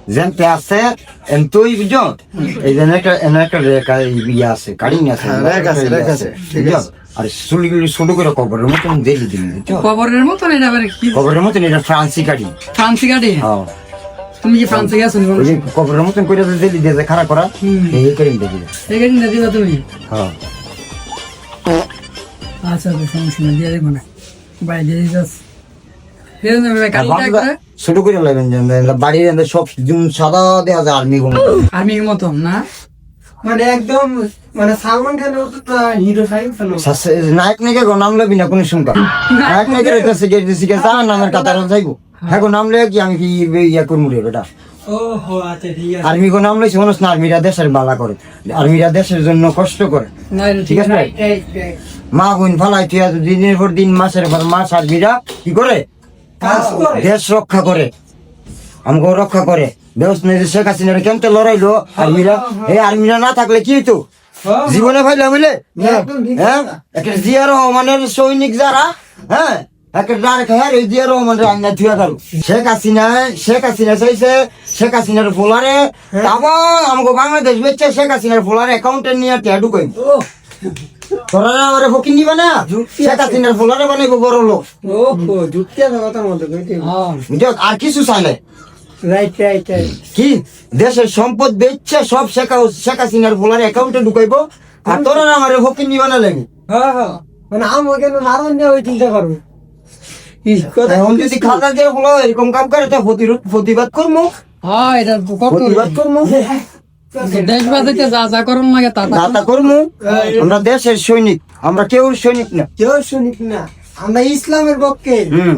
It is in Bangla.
যেনতে আছে এনতই বুঝছো এই যে একটা রেখা ইয়া আছে কাটিং আছে রেখা আছে, ঠিক আছে। আর চুলগুলি ছোট করে কবরের মতন দেখি দিন বুঝছো কবরের মতন এটা আবার কি কবরের মতন এটা ফ্রান্সি কাটিং ফ্রান্সি গাড়ি হ্যাঁ তুমি কি ফ্রান্সে গেছো নি ওই যে কবরের মতন করে দিলি দিয়ে খারাপ করা এই কাটিং দেখি এই গাড়ি না দিবা তুমি হ্যাঁ আচ্ছা তো সমস্যা নেই দিয়ে দেবো না বাই দিয়ে দিস ফের না ভাই কালটা করে ছোট করে লাগবেন যে বাড়ির এনে সব সাদা দেওয়া যায় আর্মি গুলো আর্মির মতন না মানে একদম মানে সালমান খানের মতো তো হিরো সাইজ নায়ক নায়িকা গো নাম লবি না কোন সংখ্যা নায়ক নায়িকার কাছে গেছে যা নামের কাতার যাইবো হ্যাঁ গো নাম লয়ে কি আমি কি ইয়া করবো রে বেটা ও হো আচ্ছা ঠিক আছে আর্মি গো নাম লইছে মানুষ না আর্মিরা দেশের বালা করে আর্মিরা দেশের জন্য কষ্ট করে না ঠিক আছে ভাই? মা বোন ফালাই তুই দিনের পর দিন মাসের পর মাস আর্মিরা কি করে কাজ করে। দেশ রক্ষা করে আমাকে রক্ষা করে ব্যবস্থা নেই শেখ হাসিনার কেমতে লড়াইলো আর্মিরা এই আর্মিরা না থাকলে কি হইতো জীবনে ফাইলাম বুঝলে একদম ঠিক হ্যাঁ একটা জিয়া রহমানের সৈনিক যারা হ্যাঁ একটা ডাইরেক্ট হ্যাঁ এই জিয়া রহমানের আইনা থুয়া গেল শেখ হাসিনা চাইছে শেখ হাসিনার ফোলারে তারপর আমাকে বাংলাদেশ বেচছে শেখ হাসিনার ফোলারে অ্যাকাউন্টে নিয়ে টিয়া ঢুকাই তোরা আমারে ফকির নিবা না শেখ হাসিনার ফোলারে বানাইবো বড় লোক ও হো জুতিয়া কথা মতো কইতে হ্যাঁ বুঝছো? আর কিছু চাইলে রাইট রাইট রাইট কি দেশের সম্পদ বেচছে সব শেখ হাসিনার ফোলারে অ্যাকাউন্টে ঢুকাইবো আর তোরা আমারে ফকির নিবা না লাগে হ্যাঁ হ্যাঁ মানে আমাকে না মারণ দেওয়া ওই চিন্তা করবো এখন যদি খাতা দিয়ে বলো এরকম কাম করে তো প্রতিবাদ করবো হ্যাঁ এটা কত প্রতিবাদ করবো দেশ বাজাইতে যা যা করুন লাগে তা তা দাতা করবো আমরা দেশের সৈনিক আমরা কেউ সৈনিক না কেউ শুনিস না আমরা ইসলামের পক্ষে হুম